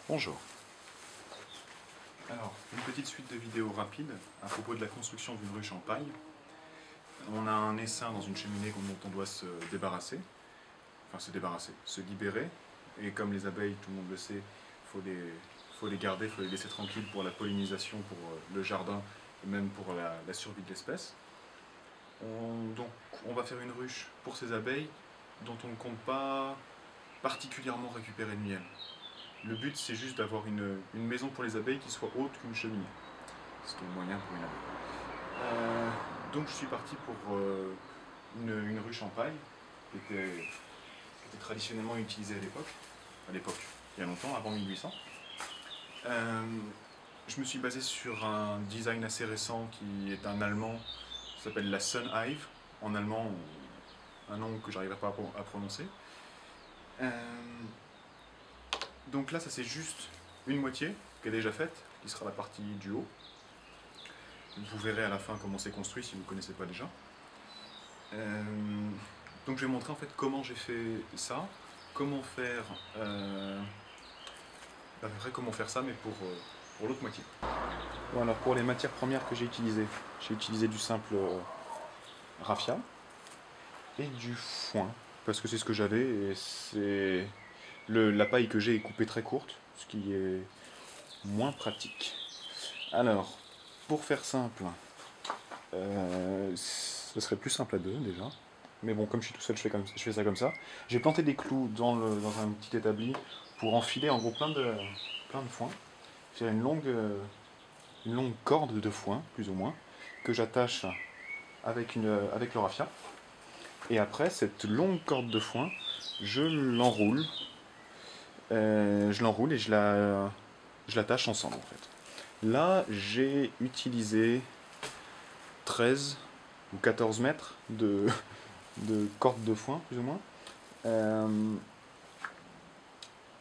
Bonjour. Alors, une petite suite de vidéos rapides à propos de la construction d'une ruche en paille. On a un essaim dans une cheminée dont on doit se débarrasser, se libérer. Et comme les abeilles, tout le monde le sait, faut les garder, il faut les laisser tranquilles pour la pollinisation, pour le jardin et même pour la survie de l'espèce. Donc on va faire une ruche pour ces abeilles dont on ne compte pas particulièrement récupérer le miel. Le but, c'est juste d'avoir une maison pour les abeilles qui soit haute qu'une cheminée. Ce qui est moyen pour une abeille. Donc je suis parti pour une ruche en paille qui était traditionnellement utilisée à l'époque, il y a longtemps, avant 1800. Je me suis basé sur un design assez récent qui est un allemand, qui s'appelle la Sun Hive, en allemand, un nom que j'arriverai pas à prononcer. Donc là, ça c'est juste une moitié qui est déjà faite, qui sera la partie du haut. Vous verrez à la fin comment c'est construit si vous ne connaissez pas déjà. Donc je vais montrer en fait comment j'ai fait ça, comment faire, comment faire ça, mais pour l'autre moitié. Bon, alors pour les matières premières que j'ai utilisé du simple raffia et du foin, parce que c'est ce que j'avais et c'est la paille que j'ai est coupée très courte, ce qui est moins pratique. Alors, pour faire simple, ce serait plus simple à deux déjà. Mais bon, comme je suis tout seul, je fais ça comme ça. J'ai planté des clous dans un petit établi pour enfiler en gros plein de foin. Faire une longue corde de foin, plus ou moins, que j'attache avec le raffia. Et après, cette longue corde de foin, je l'enroule. Et je l'attache ensemble en fait. Là, j'ai utilisé 13 ou 14 mètres de corde de foin, plus ou moins.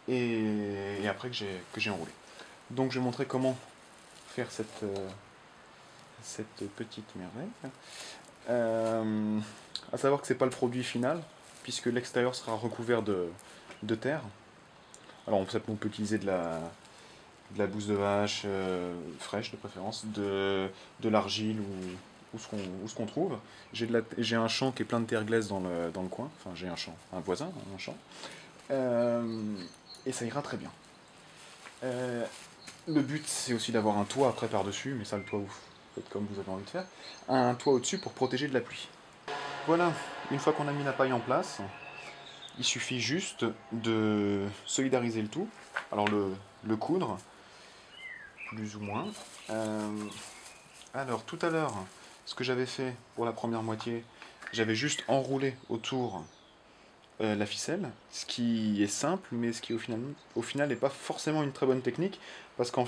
Et après que j'ai enroulé. Donc je vais montrer comment faire cette petite merveille. À savoir que c'est pas le produit final, puisque l'extérieur sera recouvert de terre. Alors on peut utiliser de la bouse de vache fraîche de préférence, de l'argile ou ce qu'on trouve. J'ai un champ qui est plein de terre glaise dans le coin. Enfin, j'ai un voisin, un champ. Et ça ira très bien. Le but, c'est aussi d'avoir un toit après par-dessus, mais ça, le toit, vous faites comme vous avez envie de faire. Un toit au-dessus pour protéger de la pluie. Voilà, une fois qu'on a mis la paille en place, il suffit juste de solidariser le tout. Alors le coudre, plus ou moins. Alors tout à l'heure, ce que j'avais fait pour la première moitié, j'avais juste enroulé autour la ficelle, ce qui est simple, mais ce qui au final n'est pas forcément une très bonne technique, parce qu'en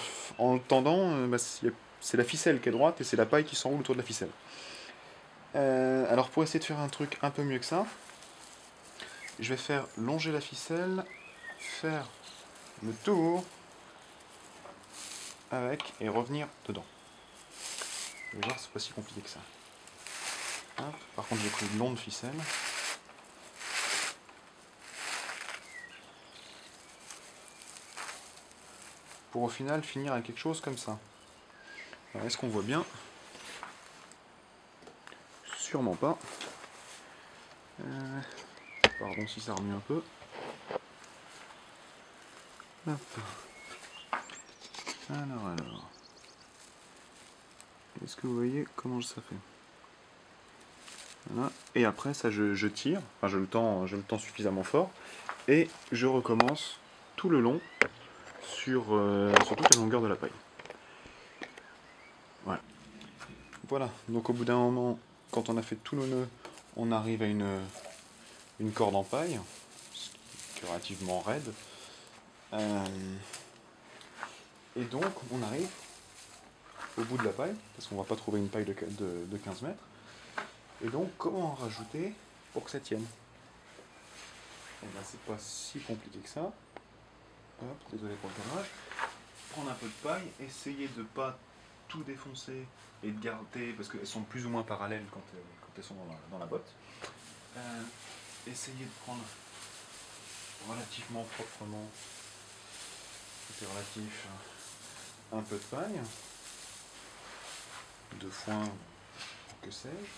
le tendant, c'est la ficelle qui est droite et c'est la paille qui s'enroule autour de la ficelle. Alors pour essayer de faire un truc un peu mieux que ça, je vais faire longer la ficelle, faire le tour avec et revenir dedans. Vous allez voir, c'est pas si compliqué que ça. Hop. Par contre, j'ai pris une longue ficelle. Pour au final finir avec quelque chose comme ça. Est-ce qu'on voit bien? Sûrement pas. Pardon si ça remue un peu. Hop. Alors. Est-ce que vous voyez comment ça fait? Voilà. Et après, ça je tire, enfin je le tends suffisamment fort, et je recommence tout le long sur toute la longueur de la paille. Voilà, donc au bout d'un moment, quand on a fait tous nos nœuds, on arrive à une corde en paille, ce qui est relativement raide. Et donc on arrive au bout de la paille, parce qu'on ne va pas trouver une paille de 15 mètres. Et donc comment en rajouter pour que ça tienne? Et ben, c'est pas si compliqué que ça. Hop, désolé pour le cadrage. Prendre un peu de paille, essayer de ne pas tout défoncer et de garder, parce qu'elles sont plus ou moins parallèles quand elles sont dans la botte. Essayer de prendre relativement proprement impératif, un peu de paille, de foin, que sais-je.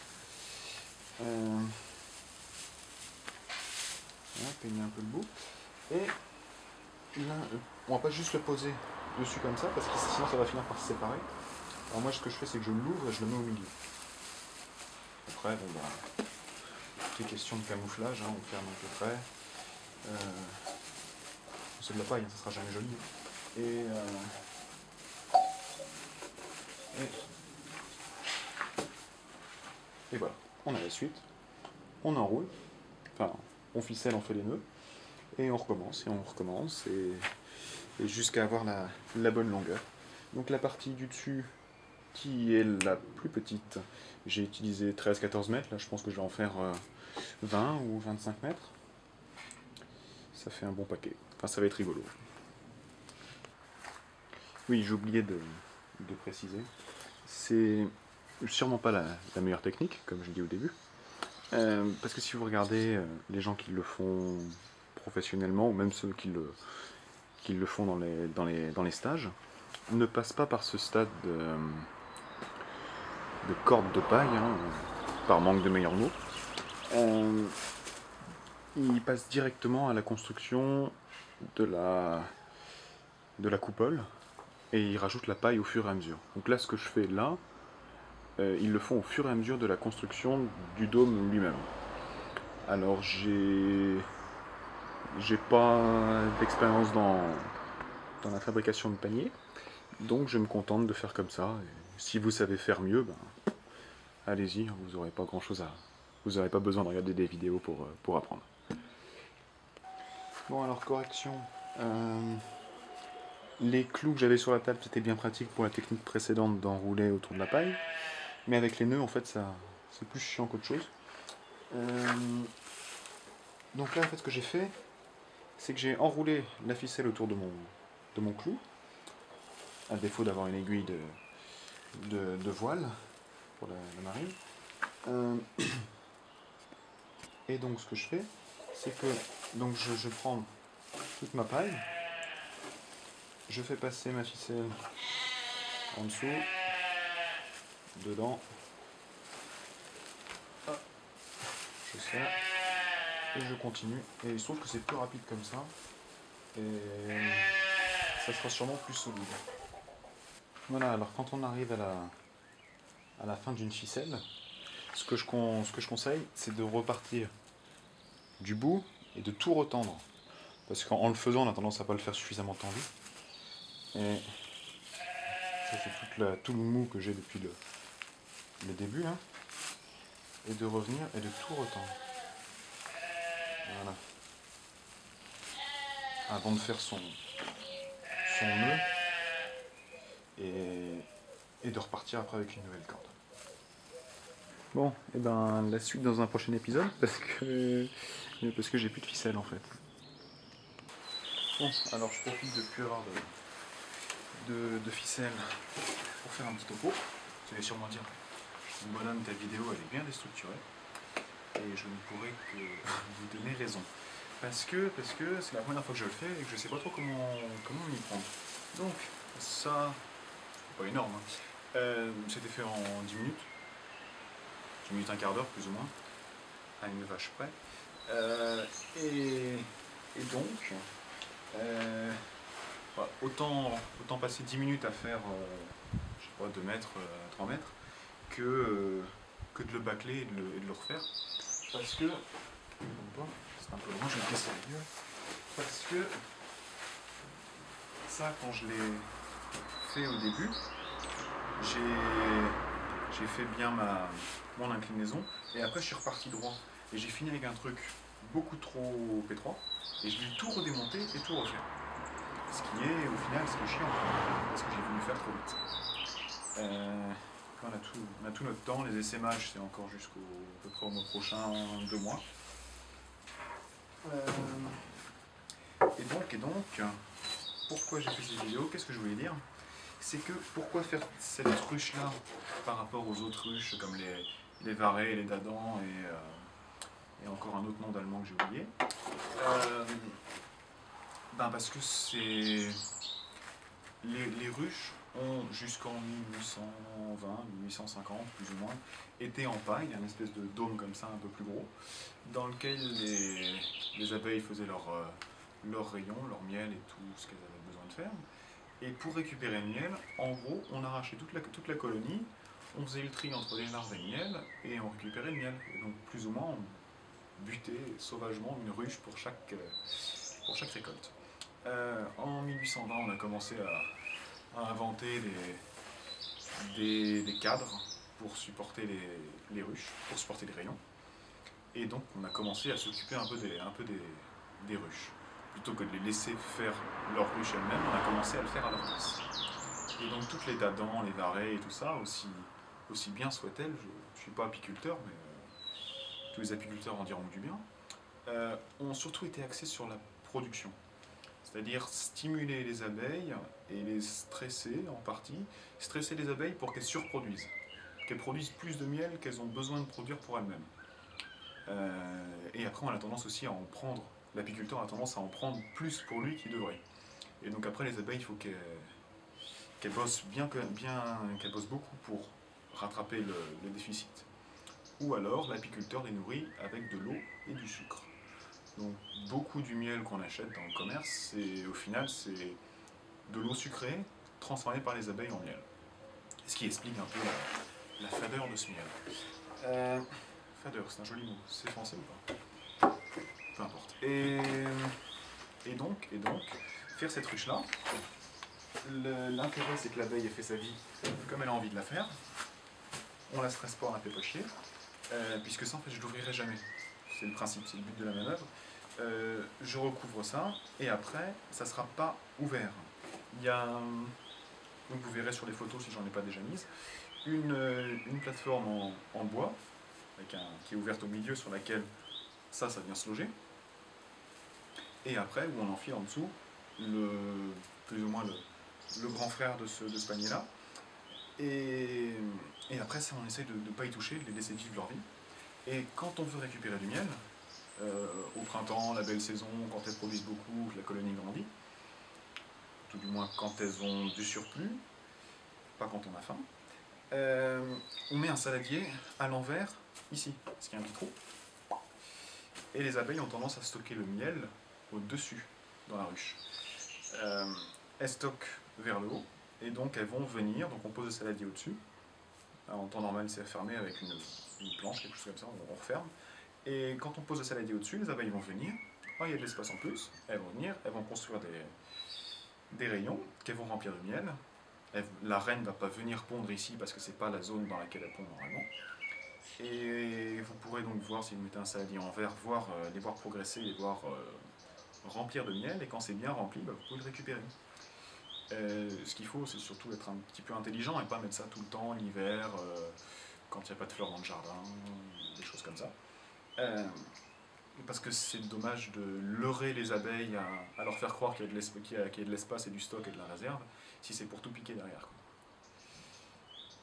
Peigner un peu le bout. Et là, on va pas juste le poser dessus comme ça, parce que sinon ça va finir par se séparer. Alors moi, ce que je fais, c'est que je l'ouvre et je le mets au milieu. Après, bon bah, toutes les questions de camouflage, hein, on ferme à peu près. C'est de la paille, hein, ça sera jamais joli. Et voilà, on a la suite. On enroule, enfin, on ficelle, on fait les nœuds, et on recommence, et jusqu'à avoir la bonne longueur. Donc la partie du dessus, qui est la plus petite, j'ai utilisé 13-14 mètres, là je pense que je vais en faire 20 ou 25 mètres. Ça fait un bon paquet, enfin ça va être rigolo. Oui, j'ai oublié de préciser, c'est sûrement pas la meilleure technique, comme je dis au début, parce que si vous regardez les gens qui le font professionnellement, ou même ceux qui le font dans les stages, ne passent pas par ce stade de corde de paille, hein, par manque de meilleurs mots. Ils passent directement à la construction de la coupole, et ils rajoutent la paille au fur et à mesure. Donc là, ce que je fais là, ils le font au fur et à mesure de la construction du dôme lui-même. Alors j'ai pas d'expérience dans la fabrication de paniers, donc je me contente de faire comme ça. Et si vous savez faire mieux, ben, allez-y, vous n'aurez pas grand-chose à... Vous n'aurez pas besoin de regarder des vidéos pour apprendre. Bon alors, correction. Les clous que j'avais sur la table, c'était bien pratique pour la technique précédente d'enrouler autour de la paille. Mais avec les nœuds, en fait, c'est plus chiant qu'autre chose. Donc là, en fait, ce que j'ai fait, c'est que j'ai enroulé la ficelle autour de mon clou, à défaut d'avoir une aiguille de voile pour la marine. Et donc ce que je fais, c'est que donc je prends toute ma paille, je fais passer ma ficelle en dessous, dedans, je serre, et je continue. Et il se trouve que c'est plus rapide comme ça, et ça sera sûrement plus solide. Voilà, alors quand on arrive à la fin d'une ficelle, ce que je conseille, c'est de repartir du bout et de tout retendre. Parce qu'en le faisant, on a tendance à pas le faire suffisamment tendu. Et ça, c'est tout le mou que j'ai depuis le début. Hein. Et de revenir et de tout retendre. Voilà. Avant de faire son nœud. Et de repartir après avec une nouvelle corde. Bon, et ben la suite dans un prochain épisode parce que j'ai plus de ficelle en fait. Bon, alors je profite de plus avoir de ficelle pour faire un petit topo. Vous allez sûrement dire, bonhomme, ta vidéo elle est bien déstructurée. Et je ne pourrais que vous donner raison. Parce que c'est la première fois que je le fais et que je ne sais pas trop comment m'y prendre. Donc ça, c'est pas énorme, hein. C'était fait en 10 minutes. 10 minutes, un quart d'heure plus ou moins, à une vache près. Et donc, voilà, autant passer 10 minutes à faire, je sais pas, 2 mètres, 3 mètres, que de le bâcler et de le refaire. Parce que, c'est un peu loin, je vais me casser la gueule. Parce que, ça, quand je l'ai fait au début, j'ai fait bien mon inclinaison, et après je suis reparti droit. Et j'ai fini avec un truc beaucoup trop étroit, et je vais tout redémonter et tout refaire. Ce qui est, au final, ce qui est chiant, parce que j'ai voulu faire trop vite. On a tout notre temps, les essaimages c'est encore jusqu'au à peu près au mois prochain, 2 mois. Et donc, pourquoi j'ai fait cette vidéo? Qu'est-ce que je voulais dire? C'est que pourquoi faire cette ruche là par rapport aux autres ruches comme les Varets, les Dadans et encore un autre nom d'allemand que j'ai oublié. Parce que les ruches ont jusqu'en 1820, 1850 plus ou moins, été en paille, une espèce de dôme comme ça, un peu plus gros, dans lequel les abeilles faisaient leur rayon, leur miel et tout ce qu'elles avaient besoin de faire. Et pour récupérer le miel, en gros, on arrachait toute la colonie, on faisait le tri entre les larves et le miel, et on récupérait le miel. Et donc, plus ou moins, on butait sauvagement une ruche pour chaque récolte. En 1820, on a commencé à inventer des cadres pour supporter les ruches, pour supporter les rayons. Et donc, on a commencé à s'occuper un peu des ruches. Plutôt que de les laisser faire leur ruche elles-mêmes, on a commencé à le faire à leur place. Et donc toutes les dadans, les varets et tout ça, aussi bien soient-elles, je ne suis pas apiculteur, mais tous les apiculteurs en diront du bien, ont surtout été axés sur la production. C'est-à-dire stimuler les abeilles et les stresser en partie, stresser les abeilles pour qu'elles surproduisent, qu'elles produisent plus de miel qu'elles ont besoin de produire pour elles-mêmes. Et après on a tendance aussi à en prendre, l'apiculteur a tendance à en prendre plus pour lui qu'il devrait. Et donc après les abeilles, il faut qu'elles bossent qu'elles bossent beaucoup pour rattraper le déficit. Ou alors l'apiculteur les nourrit avec de l'eau et du sucre. Donc beaucoup du miel qu'on achète dans le commerce, au final c'est de l'eau sucrée transformée par les abeilles en miel. Ce qui explique un peu la fadeur de ce miel. Fadeur, c'est un joli mot. C'est français ou pas? Peu importe. Et donc, faire cette ruche-là, l'intérêt c'est que l'abeille ait fait sa vie comme elle a envie de la faire. On la stresse pas, on la fait pas chier, puisque ça en fait je l'ouvrirai jamais. C'est le principe, c'est le but de la manœuvre. Je recouvre ça, et après, ça sera pas ouvert. Il y a, donc vous verrez sur les photos si j'en ai pas déjà mises, une plateforme en bois, qui est ouverte au milieu, sur laquelle ça vient se loger. Et après, où on enfile en dessous, plus ou moins le grand frère de ce panier-là. Et après, ça, on essaye de ne pas y toucher, de les laisser vivre leur vie. Et quand on veut récupérer du miel, au printemps, la belle saison, quand elles produisent beaucoup, que la colonie grandit, tout du moins quand elles ont du surplus, pas quand on a faim, on met un saladier à l'envers, ici, parce qu'il y a un petit trou. Et les abeilles ont tendance à stocker le miel au-dessus, dans la ruche. Elles stockent vers le haut, et donc elles vont venir, donc on pose le saladier au-dessus. En temps normal, c'est fermé avec une planche, quelque chose comme ça, on referme. Et quand on pose le saladier au-dessus, les abeilles vont venir. Oh, il y a de l'espace en plus, elles vont venir, elles vont construire des rayons qu'elles vont remplir de miel. La reine ne va pas venir pondre ici parce que c'est pas la zone dans laquelle elle pond normalement. Et vous pourrez donc voir, si vous mettez un saladier en verre, les voir progresser, les voir remplir de miel, et quand c'est bien rempli, vous pouvez le récupérer. Ce qu'il faut, c'est surtout être un petit peu intelligent et pas mettre ça tout le temps, l'hiver, quand il n'y a pas de fleurs dans le jardin, des choses comme ça. Parce que c'est dommage de leurrer les abeilles à leur faire croire qu'il y a de l'espace et du stock et de la réserve, si c'est pour tout piquer derrière, quoi.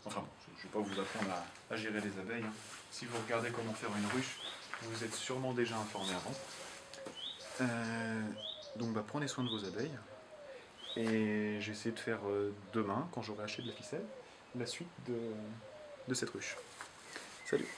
Enfin bon, je ne vais pas vous apprendre à gérer les abeilles, hein. Si vous regardez comment faire une ruche, vous êtes sûrement déjà informé avant. Donc prenez soin de vos abeilles. Et j'essaie de faire demain, quand j'aurai acheté de la ficelle, la suite de cette ruche. Salut!